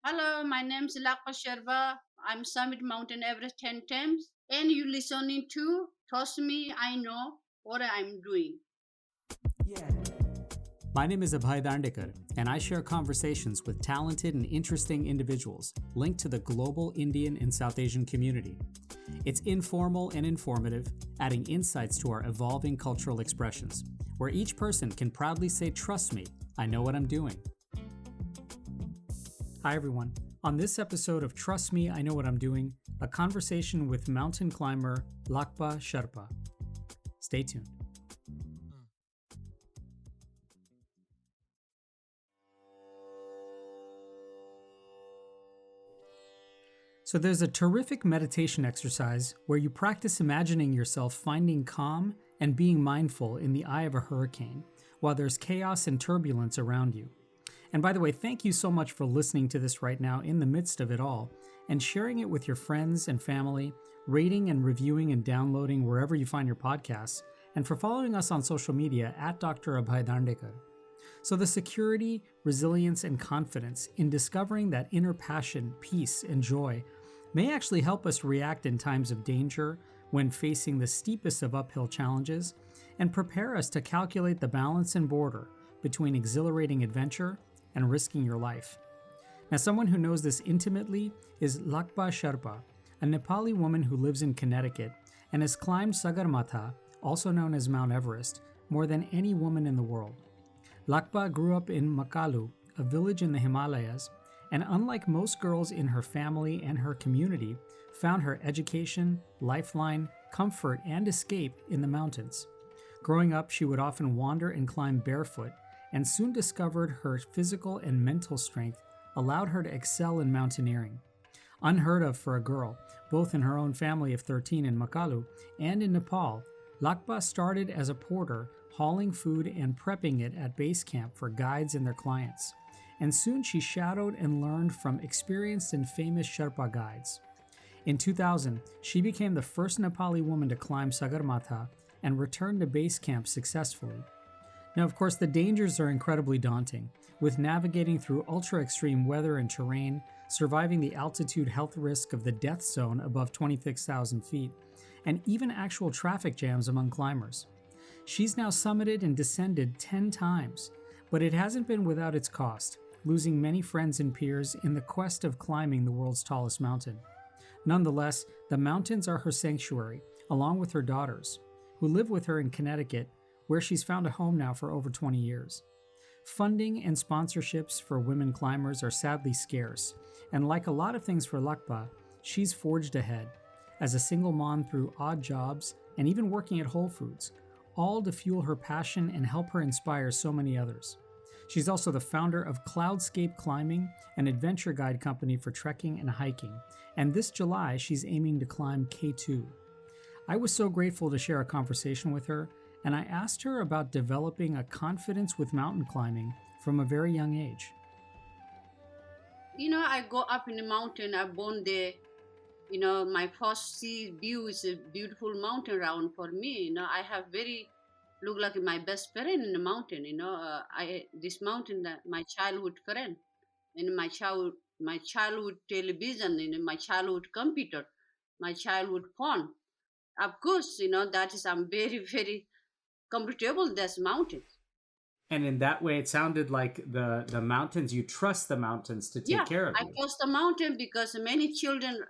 Hello, my name is Lhakpa Sherpa. I'm Summit Mountain Everest 10 times. And you listening to Trust Me, I know what I'm doing. My name is Abhay and I share conversations with talented and interesting individuals linked to the global Indian and South Asian community. It's informal and informative, adding insights to our evolving cultural expressions, where each person can proudly say, "Trust me, I know what I'm doing." Hi, everyone. On this episode of Trust Me, I Know What I'm Doing, a conversation with mountain climber Lhakpa Sherpa. Stay tuned. So, there's a terrific meditation exercise where you practice imagining yourself finding calm and being mindful in the eye of a hurricane while there's chaos and turbulence around you. And by the way, thank you so much for listening to this right now in the midst of it all and sharing it with your friends and family, rating and reviewing and downloading wherever you find your podcasts, and for following us on social media at Dr. Abhay Dandekar. So, the security, resilience, and confidence in discovering that inner passion, peace, and joy may actually help us react in times of danger when facing the steepest of uphill challenges and prepare us to calculate the balance and border between exhilarating adventure and risking your life. Now, someone who knows this intimately is Lhakpa Sherpa, a Nepali woman who lives in Connecticut and has climbed Sagarmatha, also known as Mount Everest, more than any woman in the world. Lhakpa grew up in Makalu, a village in the Himalayas, and unlike most girls in her family and her community, found her education, lifeline, comfort, and escape in the mountains. Growing up, she would often wander and climb barefoot, and soon discovered her physical and mental strength allowed her to excel in mountaineering. Unheard of for a girl, both in her own family of 13 in Makalu and in Nepal, Lhakpa started as a porter, hauling food and prepping it at base camp for guides and their clients. And soon she shadowed and learned from experienced and famous Sherpa guides. In 2000, she became the first Nepali woman to climb Sagarmatha and returned to base camp successfully. Now, of course, the dangers are incredibly daunting, with navigating through ultra-extreme weather and terrain, surviving the altitude health risk of the death zone above 26,000 feet, and even actual traffic jams among climbers. She's now summited and descended 10 times, but it hasn't been without its cost, losing many friends and peers in the quest of climbing the world's tallest mountain. Nonetheless, the mountains are her sanctuary, along with her daughters, who live with her in Connecticut, where she's found a home now for over 20 years. Funding and sponsorships for women climbers are sadly scarce, and like a lot of things for Lhakpa, she's forged ahead, as a single mom through odd jobs and even working at Whole Foods, all to fuel her passion and help her inspire so many others. She's also the founder of Cloudscape Climbing, an adventure guide company for trekking and hiking, and this July she's aiming to climb K2. I was so grateful to share a conversation with her, and I asked her about developing a confidence with mountain climbing from a very young age. I go up in the mountain, I'm born there. My first sea view is a beautiful mountain around for me. I have very look like my best friend in the mountain. I this mountain that my childhood friend, in my childhood television, in my childhood computer, my childhood phone. Of course, that is I'm very very comfortable. This mountain. And in that way, it sounded like the mountains, you trust the mountains to take Yeah, care of I you. trust the mountain because many children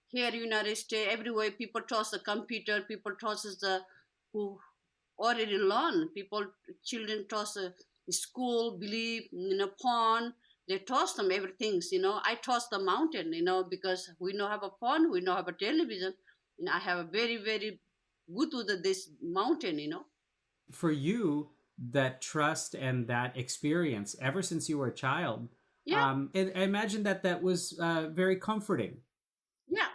here in United States, everywhere people trust the computer, people trust the who already learn. People, children trust the school, believe phone. They trust them everything. I trust the mountain. Because we know have a phone, we know have a television, and I have a very very good to this mountain. For you, that trust and that experience ever since you were a child, Yeah, I imagine that that was very comforting. yeah.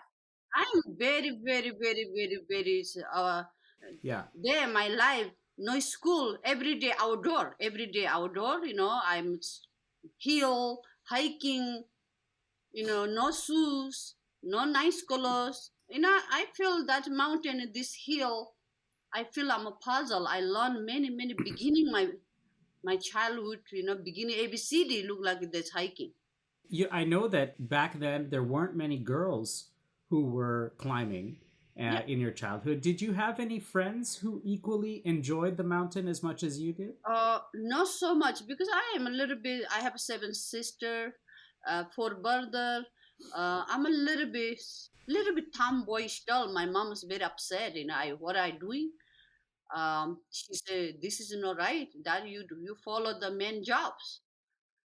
I'm very very very very very Yeah. there my life, no school, every day outdoor. I'm hill hiking, no shoes, no nice colors. I feel that mountain, this hill, I feel I'm a puzzle. I learn many many beginning my childhood, beginning abcd look like this hiking. I know that back then there weren't many girls who were climbing Yeah. in your childhood. Did you have any friends who equally enjoyed the mountain as much as you did? Not so much because I am a little bit. I have a seven sister, four brother. I'm a little bit tomboyish still. My mom is very upset. What I doing. She said, "This is not right. That you do. You follow the men jobs.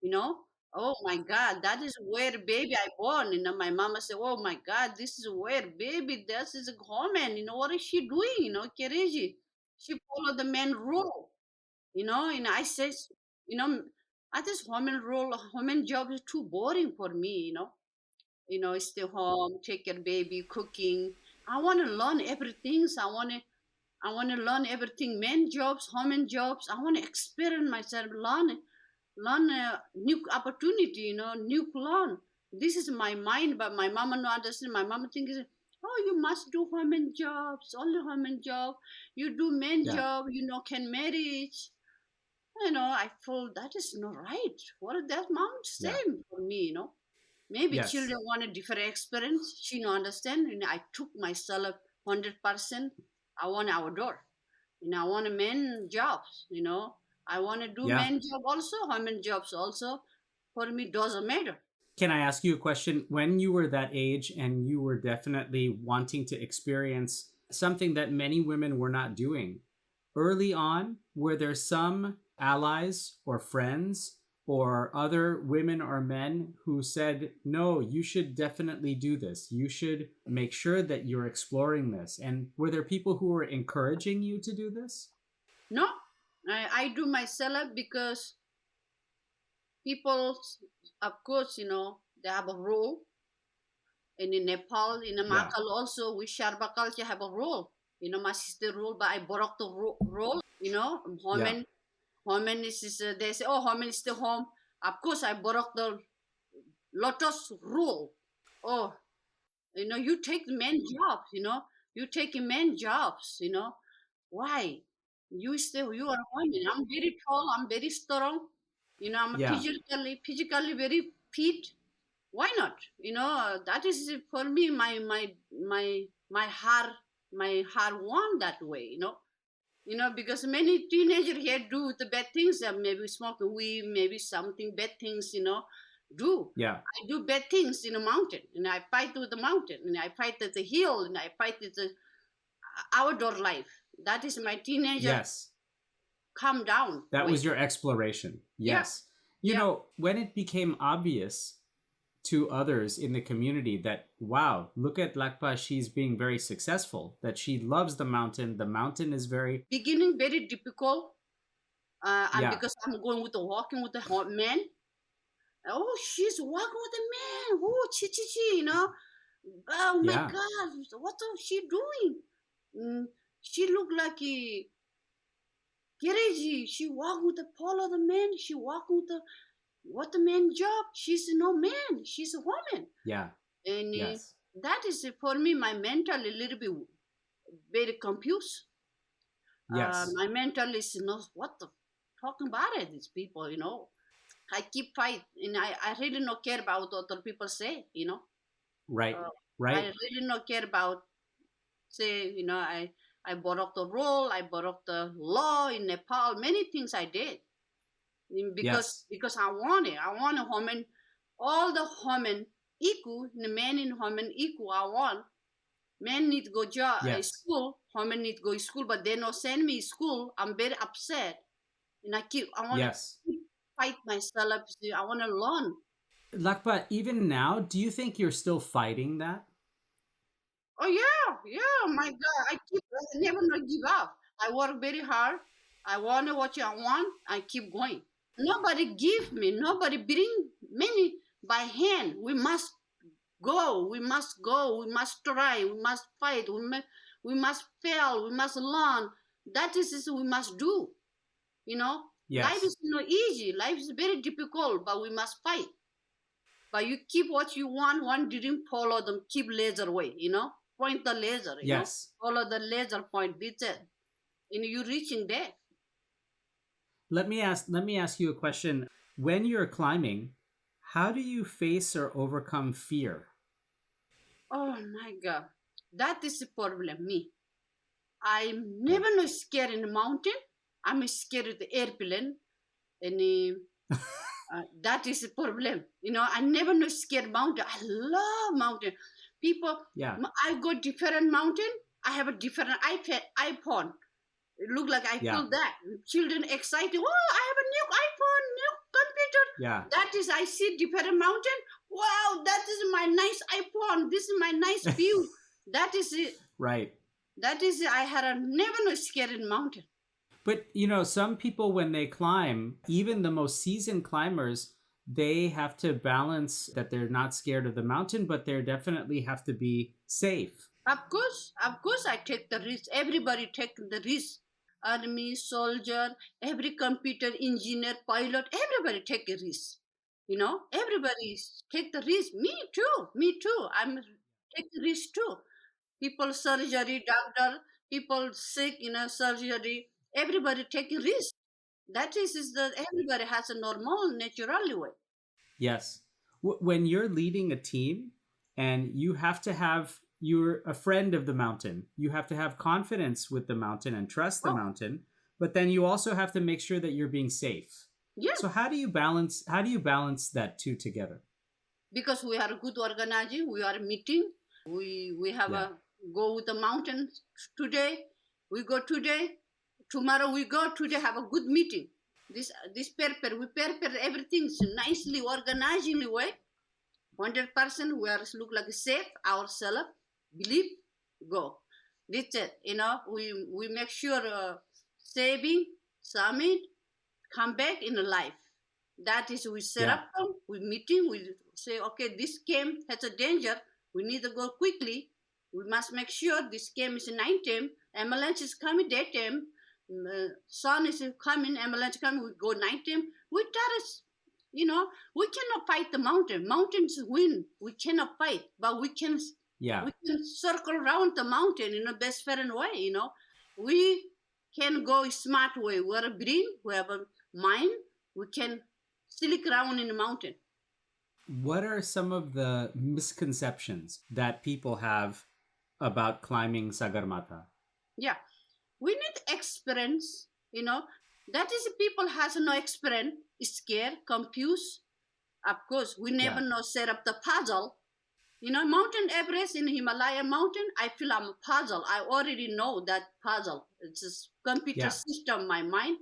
You know." Oh my God, that is where baby I born. My mama said, "Oh my God, this is where baby. This is a woman. What is she doing? Kereji. She follow the men rule." And I says, you know, I this woman job is too boring for me. Stay home, take care baby, cooking. I want to learn everything. So I want to learn everything. Men jobs, women jobs. I want to experience myself, learn a new opportunity. New learn. This is my mind, but my mama no understand. My mama thinks, oh, you must do women jobs, only women job. You do men Yeah. job, can marriage. I feel that is not right. What is that mom Yeah. saying for me? Maybe Yes. children want a different experience. She no understand. I took myself 100%. I want outdoor. I want a men jobs. I want to do Yeah. men job also, women jobs also. For me, doesn't matter. Can I ask you a question? When you were that age and you were definitely wanting to experience something that many women were not doing, early on, were there some allies or friends or other women or men who said, no, you should definitely do this? You should make sure that you're exploring this. And were there people who were encouraging you to do this? No, I do myself because people, of course, they have a role. And in Nepal, in the Yeah. Makal also, we Sherpa culture have a role. My sister role, but I broke the role. Yeah. Women they say, oh, women is the home. Of course, I broke the lotus rule. Oh, you take men jobs. You take men jobs. Why? You are a woman. I'm very tall. I'm very strong. I'm Yeah. physically very fit. Why not? That is for me. My heart want that way. Because many teenagers here do the bad things. Maybe smoke weed, maybe something bad things. Do Yeah. I do bad things in a mountain, and I fight with the mountain, and I fight at the hill, and I fight with the outdoor life. That is my teenager. Yes. Calm down That way. was your exploration. Yeah, Yes. yeah. When it became obvious to others in the community that, wow, look at Lakpa, she's being very successful, that she loves the mountain is very, Beginning very difficult. And yeah, because I'm going with the walking with the hot man. Oh, she's walking with a man. Oh, chi chi chi. Oh my yeah, God, what is she doing? Mm, she looked like a Gereji. She walk with the pole of the man. She walk with the what the man job. She's no man. She's a woman, yeah, and yes, that is for me my mental a little bit very confused. yes, My mental is what the talking about it. These people. I keep fight, and I really not care about what other people say. right, Uh, I right, really not care about say. I broke the rule. I broke the law in Nepal. Many things I did. because yes, because I want it. I want a woman, all the women equal, the men in women equal. I want men need to go yes, school, women need to go to school, but they not send me school. I'm very upset, and I want to yes. fight myself. I want to learn. Lakpa, even now, do you think you're still fighting that? Oh yeah, yeah. My God, I never not give up. I work very hard. I want what I want. I keep going. Nobody give me. Nobody bring many by hand. We must go. We must go. We must try. We must fight. We must fail. We must learn. That is we must do. Life Yes, is not easy. Life is very difficult, but we must fight. But you keep what you want. One didn't follow them. Keep laser way. Point the laser. yes. Follow the laser point. That's it. You reaching there. Let me ask you a question. When you're climbing, How do you face or overcome fear? Oh my God. That is the problem, me. I'm Yeah. never no scared in the mountain. I'm scared of the airplane. And that is the problem. I never no scared mountain. I love mountain. People, Yeah. I go different mountain. I have a different iPhone. It look like I Yeah. feel that. Children excited. Oh, I have a new iPhone, new computer. Yeah. That is, I see different mountain. Wow, that is my nice iPhone. This is my nice view. That is it. Right. That is it. I had a never no scared in mountain. But some people when they climb, even the most seasoned climbers, they have to balance that they're not scared of the mountain, but they definitely have to be safe. Of course, I take the risk. Everybody take the risk. Army, soldier, every computer engineer, pilot, everybody take a risk. Everybody take the risk. Me too. Me too. I'm take the risk too. People surgery, doctor, people sick, surgery. Everybody take a risk. That is the everybody has a normal, natural way. Yes. When you're leading a team and you're a friend of the mountain, you have to have confidence with the mountain and trust the Oh, mountain, but then you also have to make sure that you're being safe. yeah. So how do you balance that two together? Because we are good organizing, we are meeting, we have Yeah. a go with the mountains today, we go today, tomorrow we go today, have a good meeting. This prepare, we prepare everything so nicely organizingly way. 100% we are look like safe ourselves, believe, go. That's it. We make sure saving summit come back in life. That is, we set Yeah. up them, we meeting, we say, okay, this game has a danger. We need to go quickly. We must make sure this game is nighttime. Ambulance is coming daytime. Sun is coming. Ambulance coming. We go nighttime. We terrace. We cannot fight the mountain. Mountains win. We cannot fight, but we can. Yeah. We can circle around the mountain in a best friend way. We can go smart way. We are a brain. We have a mind. We can slick around in the mountain. What are some of the misconceptions that people have about climbing Sagarmatha? Yeah, we need experience. That is people has no experience, scared, confused. Of course, we never Yeah. know set up the puzzle. Mountain Everest in Himalaya mountain. I feel I'm a puzzle. I already know that puzzle. It's a computer Yeah. system. My mind.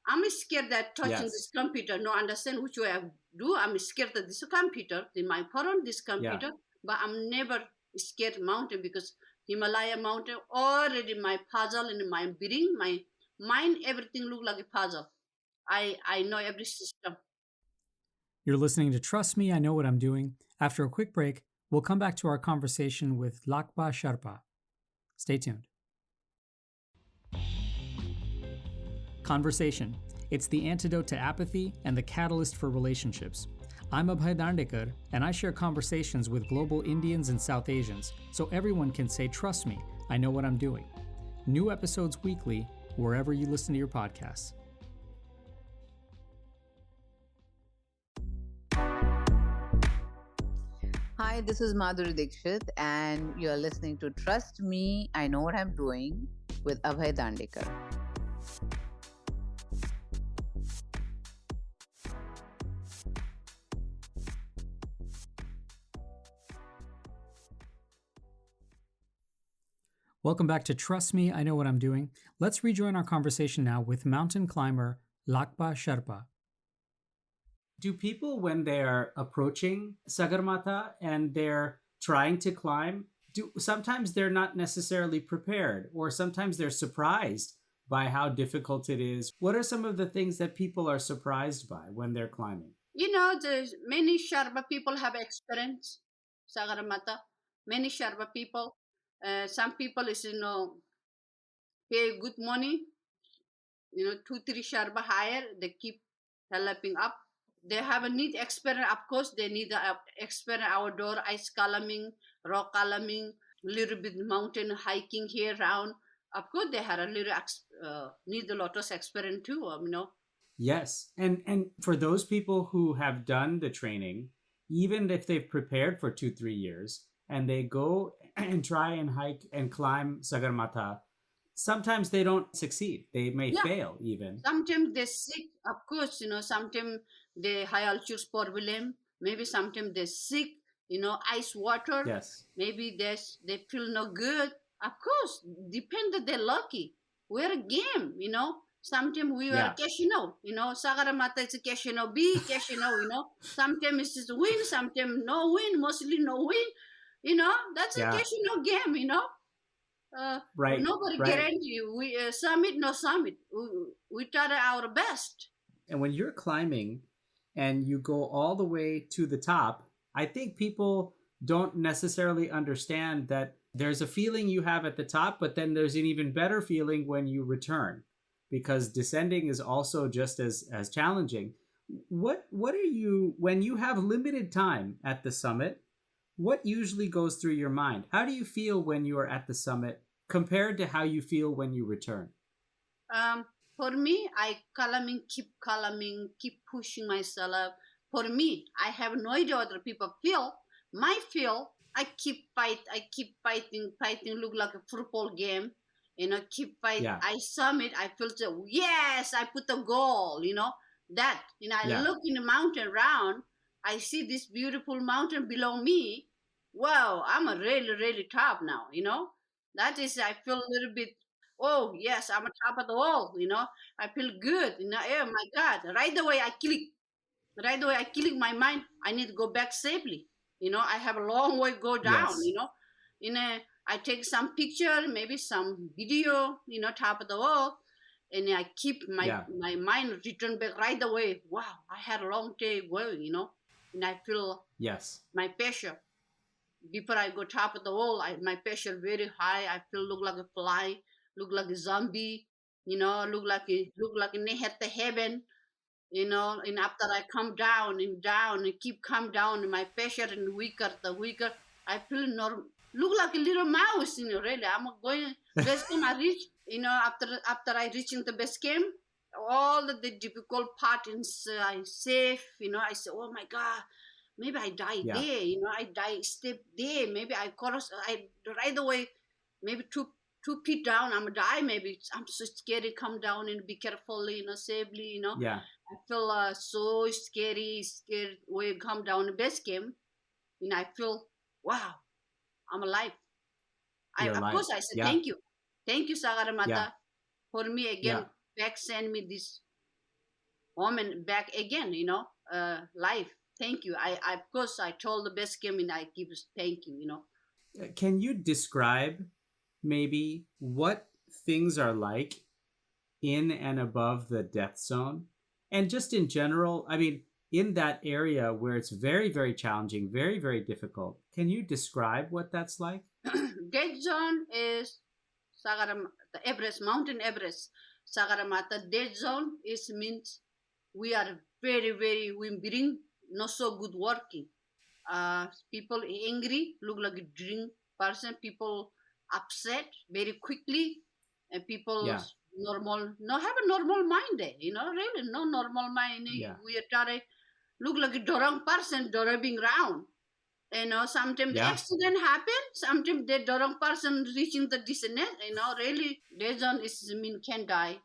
I'm scared that touching Yes. this computer, no understand which way I do. I'm scared that this computer, in my phone, this Yeah. computer, but I'm never scared mountain because Himalaya mountain already my puzzle and my breathing, my mind, everything look like a puzzle. I know every system. You're listening to Trust Me, I Know What I'm Doing. After a quick break, we'll come back to our conversation with Lhakpa Sherpa. Stay tuned. Conversation. It's the antidote to apathy and the catalyst for relationships. I'm Abhay Dandekar, and I share conversations with global Indians and South Asians so everyone can say, Trust me, I know what I'm doing. New episodes weekly, wherever you listen to your podcasts. Hi, this is Madhuri Dixit, and you're listening to Trust Me, I Know What I'm Doing with Abhay Dandekar. Welcome back to Trust Me, I Know What I'm Doing. Let's rejoin our conversation now with mountain climber Lhakpa Sherpa. Do people, when they're approaching Sagarmatha and they're trying to climb, sometimes they're not necessarily prepared, or sometimes they're surprised by how difficult it is? What are some of the things that people are surprised by when they're climbing? There's many Sharpa people have experience, Sagarmatha. Many Sharpa people. Some people is pay good money. 2 3 Sharpa higher. They keep helping up. They have a need experience. Of course, they need experience outdoor ice climbing, rock climbing, little bit mountain hiking here around. Of course, they had a little need a lot of experience too. Yes. And for those people who have done the training, even if they've prepared for 2 3 years and they go and try and hike and climb Sagarmatha, sometimes they don't succeed. They may Yeah, fail even. sometimes they sick, of course, sometimes they high altitude problem, maybe sometimes they sick, ice water, Yes. maybe they feel no good. Of course, depend that they're lucky. We're a game, sometimes we are Yeah. casino, Sagaramata is a casino, big casino, sometimes it's just win, sometimes no win, mostly no win, that's a Yeah. casino game, Right. nobody Right. guarantee you. We summit, no summit. We try our best. And when you're climbing and you go all the way to the top, I think people don't necessarily understand that there's a feeling you have at the top, but then there's an even better feeling when you return because descending is also just as challenging. What are you when you have limited time at the summit? What usually goes through your mind? How do you feel when you are at the summit compared to how you feel when you return? Um, for me, keep calming, keep pushing myself up. For me, I have no idea what other people feel. My feel, I keep fighting, fighting. Look like a football game, keep fight. Yeah. I summit. I feel so. Yes, I put a goal. That. I Yeah. look in the mountain round. I see this beautiful mountain below me. Wow, I'm a really, really top now. That is, I feel a little bit. Oh yes, I'm on top of the wall. I feel good. Oh my God! Right away I click. Right away I click my mind. I need to go back safely. I have a long way to go down. Yes. I take some picture, maybe some video. Top of the wall, and I keep my Yeah. my mind return back right away. Wow, I had a long day going. And I feel Yes. my pressure before I go top of the wall, my pressure very high. I feel look like a fly, look like a zombie, look like a near the heaven, And after I come down and down and keep come down, and my pressure and weaker, the weaker I feel look like a little mouse, Really, I'm going best time I reach, after I reaching the best camp, all the difficult part is I safe, I say, oh my God, maybe I die Yeah. there, I die step there, maybe I cross, I right away, maybe 2 feet down, I'm gonna die, maybe I'm so scared to come down and be careful, safely, Yeah. I feel so scary, scared when you come down the base camp, I feel, wow, I'm alive. You're Of alive. course, I said Yeah. thank you, Yeah. Sagaramata, for me Yeah. again, back send me this woman back again, life. Thank you. Of course, I told the best game and I keep thank you. Can you describe maybe what things are like in and above the death zone? And just in general, I mean, in that area where it's very, very challenging, very, very difficult, can you describe what that's like? Dead zone is the Everest, Mountain Everest. Sagaramata dead zone is means we are very, very, we bring not so good working. People angry, look like a drink person, people upset very quickly, and people Yeah. normal, no have a normal mind there, really, no normal mind. Yeah. We are trying, look like a dorang person, driving around. Sometimes the Yeah. accident happen, sometimes the dorang person reaching the destination, really, reason is mean can die.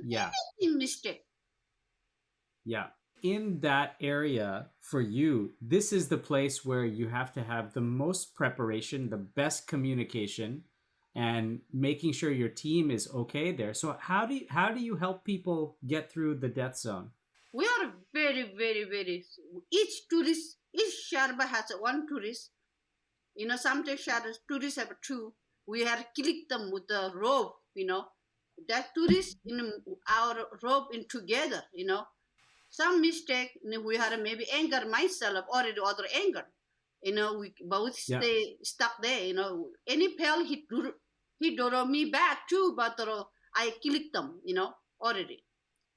Yeah. Anything mistake. Yeah. In that area for you, this is the place where you have to have the most preparation, the best communication, and making sure your team is okay there. So how do you help people get through the death zone? We are very, very, very. Each Sharba has one tourist. Sometimes tourists have two. We have clicked them with the rope. That tourist in our rope in together. Some mistake. We had maybe anger myself or the other anger. We both Yeah. stay stuck there. Any pal he drove me back too, but I clicked them. Already.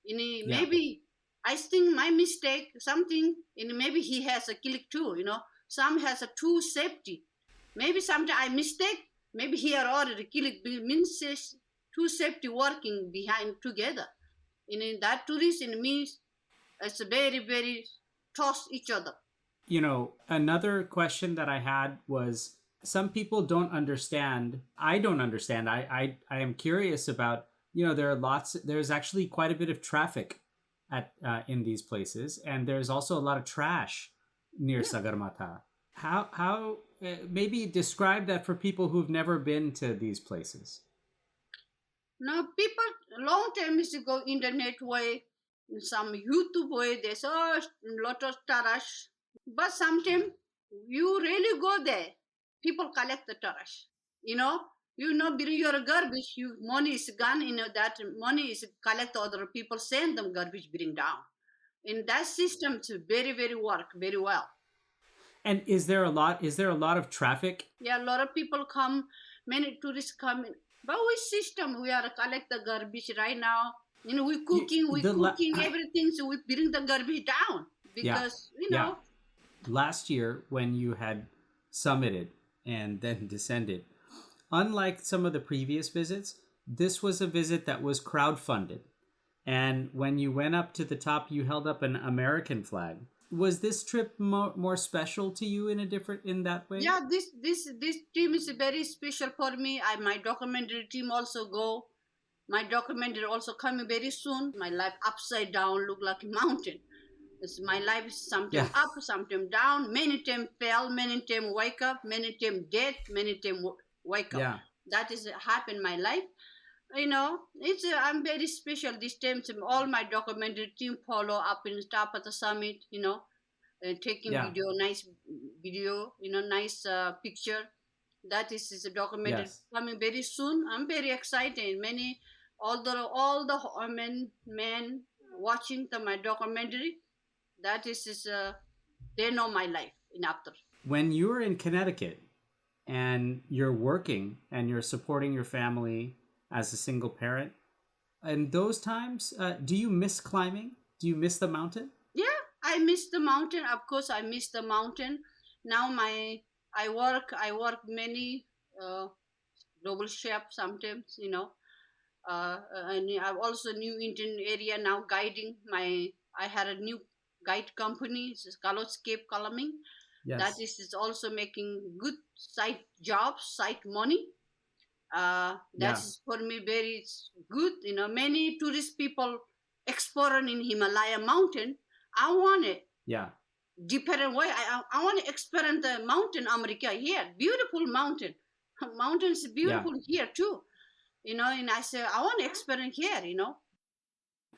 Yeah. Maybe I think my mistake something, maybe he has a click too, some has a two safety, maybe sometimes I mistake, maybe he are already click means two safety working behind together, In that tourist in me, it's very, very trust each other. Another question that I had was, some people don't understand. I don't understand. I am curious about, there's actually quite a bit of traffic in these places, and there's also a lot of trash near Yeah. Sagarmatha. How maybe describe that for people who've never been to these places. Now people long time is to go internet way, some YouTube way. There's a lot of trash, but sometimes you really go there. People collect the trash. You know, bring your garbage. You money is gone. That money is collect other people. Send them garbage. Bring down. In that system, it's very very work very well. And is there a lot of traffic? Yeah, a lot of people come, many tourists come in. But we system, we are collect the garbage right now. You, We the la- cooking everything, so we bring the garbage down yeah, because yeah. Last year when you had summited and then descended, unlike some of the previous visits, this was a visit that was crowdfunded. And when you went up to the top, you held up an American flag. Was this trip more special to you in that way? Yeah, this team is very special for me. My documentary team also go. My documentary also coming very soon. My life upside down look like a mountain. My life is Yeah, sometimes up, sometimes down. Many times fell, many times wake up, many times dead, many times wake up. yeah, That is happened my life. It's I'm very special this time. All my documentary team follow up in top of the summit. Taking yeah, video, nice video. Nice picture. That is a documentary yes. coming very soon. I'm very excited. Many all the men watching my documentary. That is they know my life in after. When you're in Connecticut and you're working and you're supporting your family as a single parent, in those times, do you miss climbing? Do you miss the mountain? Yeah, I miss the mountain. Of course, I miss the mountain. Now I work many uh, global chef sometimes. And I've also new Indian area now guiding my. I had a new guide company. It's Scallopscape Columning. That Yes. is also making good side jobs, side money. That Yeah. is for me very good. Many tourist people exploring in Himalaya mountain. I want it Yeah. different way. I want to experience the mountain America here. Beautiful mountain. Mountains Yeah. beautiful here too. And I say I want to experience here.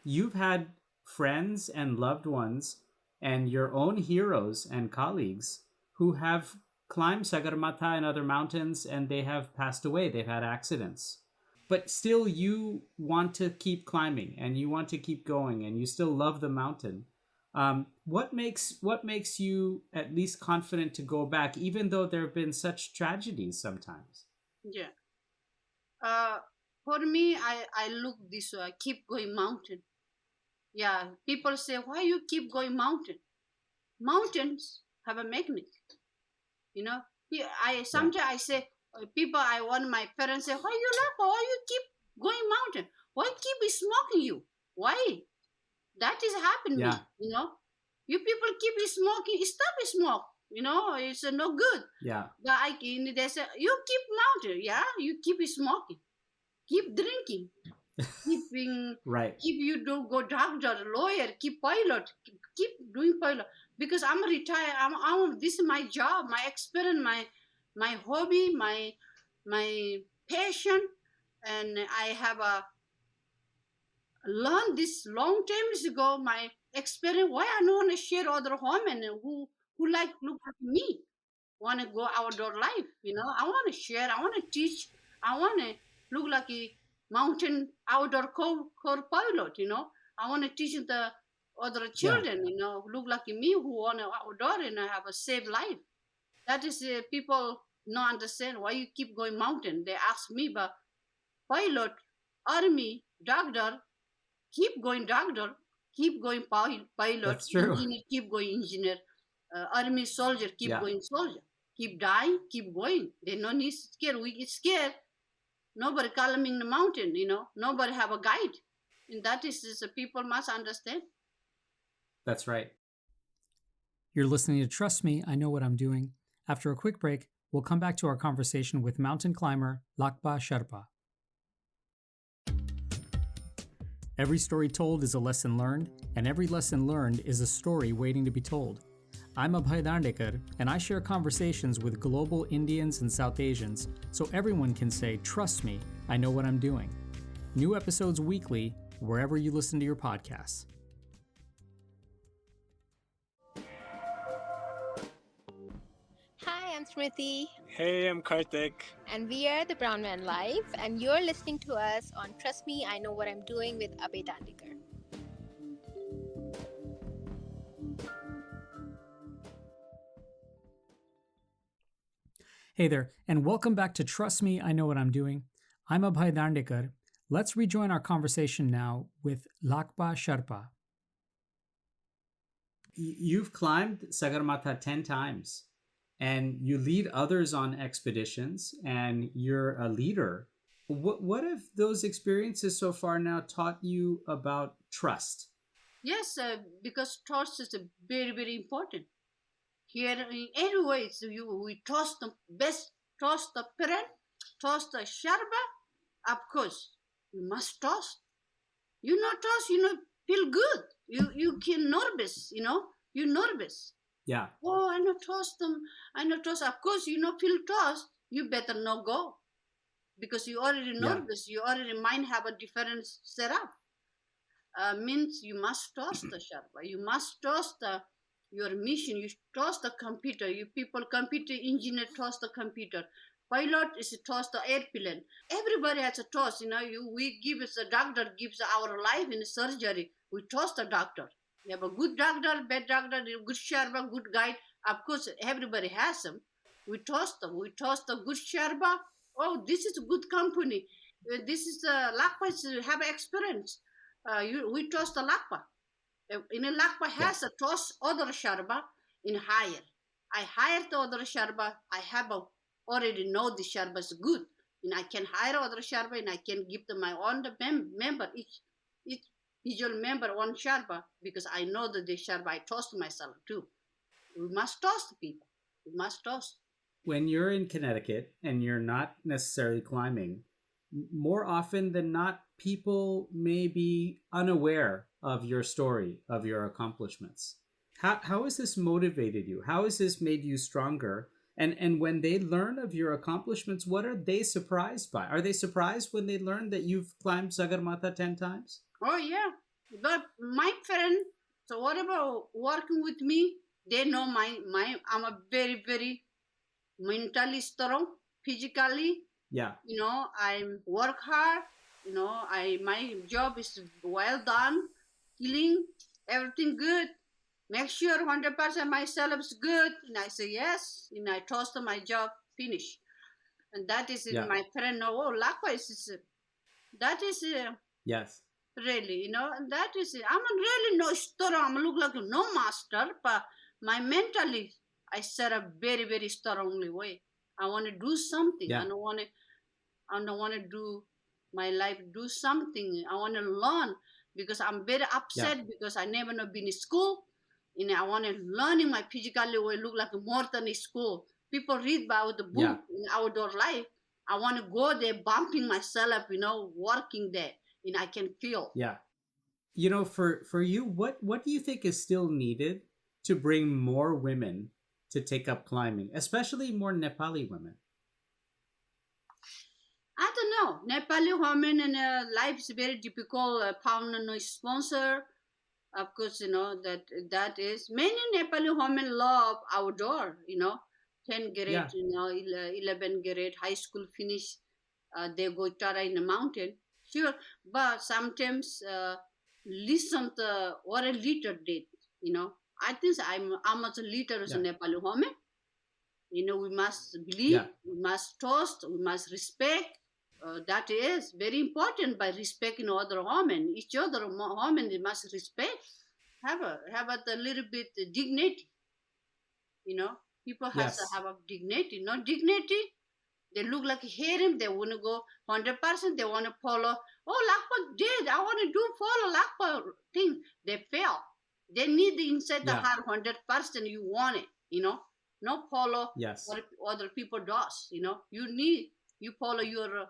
You've had friends and loved ones and your own heroes and colleagues who have climbed Sagarmatha and other mountains, and they have passed away. They've had accidents. But still, you want to keep climbing and you want to keep going and you still love the mountain. What makes you at least confident to go back, even though there have been such tragedies sometimes? Yeah. Uh, for me, I look this way. I keep going mountain. Yeah. People say why you keep going mountain. Mountains have a magnet. You know. I Yeah. sometimes I say people. I want my parents say why you laugh? Why you keep going mountain? Why keep smoking you? Why? That is happen Yeah. me. You people keep smoking, stop smoke. It's no good. Yeah. But they say you keep mountain, yeah, you keep smoking, keep drinking, keeping, Right. keep you do go doctor, lawyer, keep pilot, keep doing pilot. Because I'm retired. This is my job, my experience, my hobby, my passion, and I have a learned this long times ago. My experience. Why I don't want to share other women who like look like me, want to go outdoor life. I want to share. I want to teach. I want to look like a mountain outdoor core pilot. I want to teach the other Yeah. children. Look like me who want to outdoor and have a safe life. That is people not understand why you keep going mountain. They ask me, but pilot, army, doctor, keep going doctor, keep going pilot, That's true. engineer, keep going engineer, army soldier, keep Yeah. going soldier, keep dying, keep going. They no need scared. We get scared. Nobody climbing the mountain. Nobody have a guide. And that is people must understand. That's right. You're listening to Trust Me, I Know What I'm Doing. After a quick break, we'll come back to our conversation with mountain climber Lhakpa Sherpa. Every story told is a lesson learned, and every lesson learned is a story waiting to be told. I'm Abhay Dandekar, and I share conversations with global Indians and South Asians so everyone can say, "Trust me, I know what I'm doing." New episodes weekly, wherever you listen to your podcasts. Hi, I'm Smriti, Hey, I'm Karthik. and we are the Brown Man Live, and you're listening to us on Trust Me, I Know What I'm Doing with Abhay Dandekar. Hey there, and welcome back to Trust Me, I Know What I'm Doing. I'm Abhay Dandekar. Let's rejoin our conversation now with Lhakpa Sherpa. You've climbed Sagarmatha 10 times, and you lead others on expeditions, and you're a leader. What have those experiences so far now taught you about trust? Yes, because trust is very, very important. Here, in any way, so we trust the best, trust the parent, trust the Sherpa. Of course, you must trust. You not trust, feel good. You can nervous, you nervous. Yeah, Oh, I not trust them. I not trust. Of course, feel trust. You better not go because you already yeah, nervous. You already mind have a different setup. Means you must trust the Sherpa. You must trust your mission. You trust the computer. You people, computer engineer trust the computer. Pilot is trust the airplane. Everybody has a trust. We give us a doctor gives our life in surgery. We trust the doctor. You have a good doctor, bad doctor, good Sherpa, good guide. Of course, everybody has them. We trust them. We trust the good Sherpa. Oh, this is a good company. This is Lakpa have experience. We trust the Lakpa. In a Lakpa yeah, has a trust other Sherpa in hire. I hire the other Sherpa. I have already know the Sherpa is good. And I can hire other Sherpa and I can give them my own member, each individual member one Sherpa because I know that the Sherpa, I trust myself too. We must trust people. We must trust. when you're in Connecticut and you're not necessarily climbing, more often than not, people may be unaware of your story, of your accomplishments. How has this motivated you? How has this made you stronger? And when they learn of your accomplishments, what are they surprised by? Are they surprised when they learn that you've climbed Sagarmatha 10 times? Oh yeah, but my friend, so whatever working with me, they know my I'm a very very mentally strong, physically. Yeah, I'm work hard. I my job is well done, killing everything good. Make sure 100% myself is good, and I say yes, and I trust my job finish, and that is in yeah, my friend. No, oh, likewise, that is. yes, Really, and that is it. I'm really no strong. I'm look like no master, but my mentally, I set a very, very strongly way. I want to do something. yeah, I don't want to do my life, do something. I want to learn because I'm very yeah, upset because I never know been in school. And I want to learn in my physically way look like more than in school. People read about the yeah, book in outdoor life. I want to go there, bumping myself, working there, and I can feel. yeah. For you, what do you think is still needed to bring more women to take up climbing, especially more Nepali women? I don't know. Nepali women and life is very difficult. Found no sponsor. Of course, that is many Nepali women love outdoor. 10 grade, Yeah, 11 grade, high school finish. They go tara in the mountain. Sure, but sometimes listen to what a leader did. I think I'm as a leader as a yeah, Nepali woman. We must believe, yeah, we must trust, we must respect. That is very important by respecting other women. Each other women they must respect. Have a little bit dignity. You know, people has to yes, have a dignity. Not dignity. They look like hear him. They want to go 100%. They want to follow. Oh, Lakpa did. I want to do follow Lakpa thing. They fail. They need the inside the Yeah. heart 100%. You want it, no follow Yes. what other people does. You follow you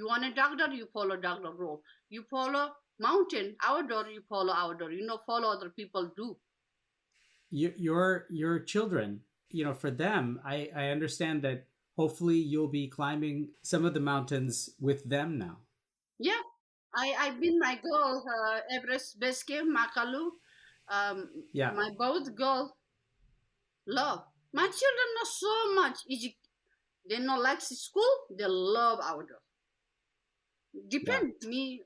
want a doctor, you follow doctor role. You follow mountain outdoor, you follow outdoor. Follow other people do. Your children, for them, I understand that hopefully you'll be climbing some of the mountains with them now. Yeah, I've been my girl Everest base camp Makalu. Yeah. My both girl love. My children know so much. They know like school. They love outdoor. Yeah. Depend me.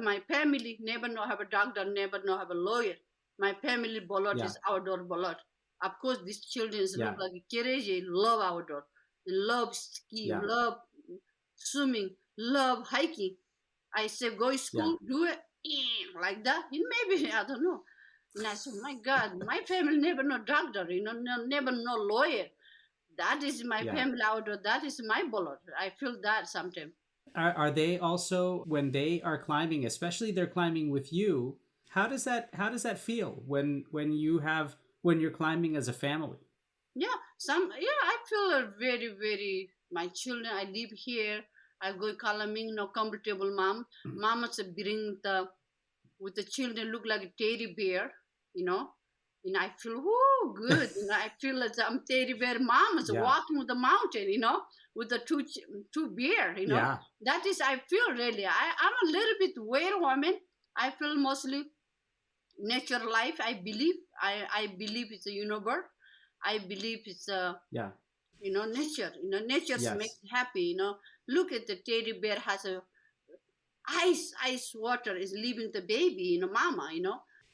My family never know have a doctor. Never know have a lawyer. My family ballot Yeah. is outdoor ballot. Of course, these children Yeah. look like crazy. Love outdoor. They love ski. Yeah. Love swimming. Love hiking. I say go to Yeah. school, do it like that. Maybe I don't know. And I said, my God, my family never know doctor, never know lawyer. That is my Yeah. family outdoor. That is my bullet. I feel that sometimes. Are they also, when they are climbing, especially they're climbing with you, how does that feel when you're climbing as a family? Yeah, I feel very, very. My children, I live here. I go climbing, no comfortable mom. Mama's bring with the children look like a teddy bear, you know. And I feel good. I feel like I'm teddy bear mom is Yeah. walking with the mountain, with the two bear, Yeah. That is I feel really. I'm a little bit weird woman. I feel mostly nature life. I believe it's a universe. I believe it's a Yeah. nature. Nature makes Yes. happy. Look at the teddy bear has a ice water is leaving the baby, mama,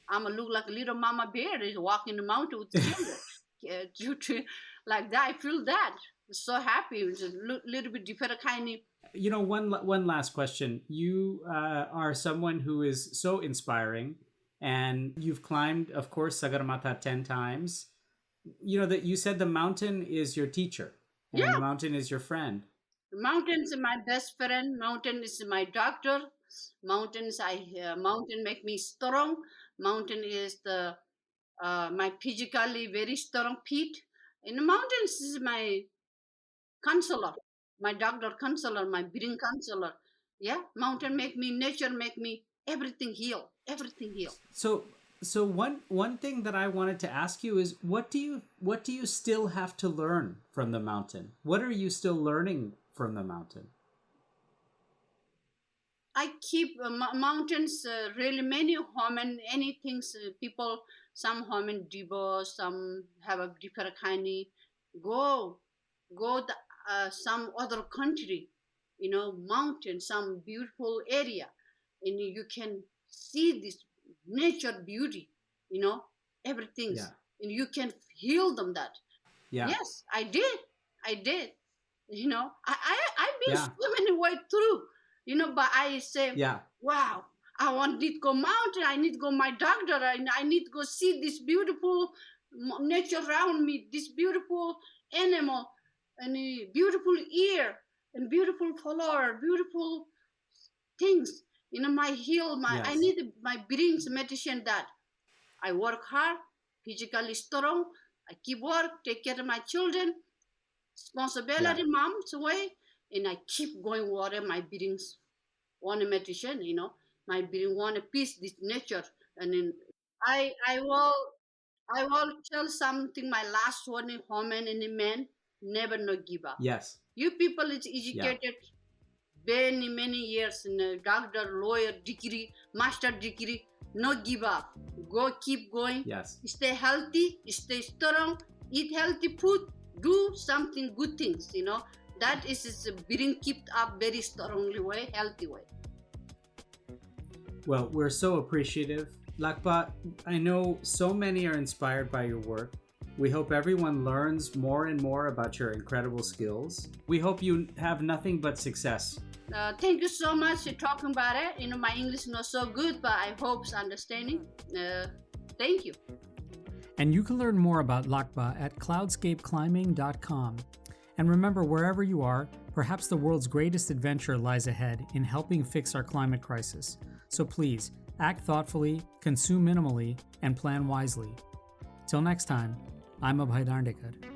I'm a look like a little mama bear is walking the mountain with the children. Like that, I feel that. So happy. It's a little bit different kind of. One last question. You are someone who is so inspiring, and you've climbed, of course, Sagarmatha 10 times. That you said the mountain is your teacher, and the Yeah, mountain is your friend. mountains are my best friend. Mountain is my doctor. Mountain make me strong. Mountain is the my physically very strong feet. And the mountains is my counselor, my doctor counselor, my breathing counselor. Yeah, mountain make me, nature make me, everything heal, everything heal. So one thing that I wanted to ask you is, what do you still have to learn from the mountain? What are you still learning from the mountain? I keep mountains really many human any things people some human divorce some have a different kind of go the, some other country mountain some beautiful area and you can see this nature beauty you know everything Yeah. and you can heal them that. Yeah. Yes, I did. I've been Yeah. so many way through. But I say, Yeah. wow, I want to go mountain. I need to go my doctor. I need to go see this beautiful nature around me. This beautiful animal and a beautiful ear and beautiful flower, beautiful things. My heal. I Yes. need my brings meditation that I work hard, physically strong. I keep work, take care of my children, Yeah. responsibility, mom's way, and I keep going whatever my beings want a meditation, my being want a peace, this nature. And then I will tell something my last one in woman and in man, never no give up. Yes. You people is Yeah. educated many years in a doctor, lawyer degree, master degree. No give up. Go keep going. Yes. Stay healthy. Stay strong. Eat healthy food. Do something good things. That is being kept up very strongly way, healthy way. Well, we're so appreciative. Lakpa, I know so many are inspired by your work. We hope everyone learns more and more about your incredible skills. We hope you have nothing but success. Thank you so much for talking about it. My English is not so good, but I hope it's understanding. Thank you. And you can learn more about Lhakpa at cloudscapeclimbing.com. And remember, wherever you are, perhaps the world's greatest adventure lies ahead in helping fix our climate crisis. So please, act thoughtfully, consume minimally, and plan wisely. Till next time, I'm Abhay Dandekar.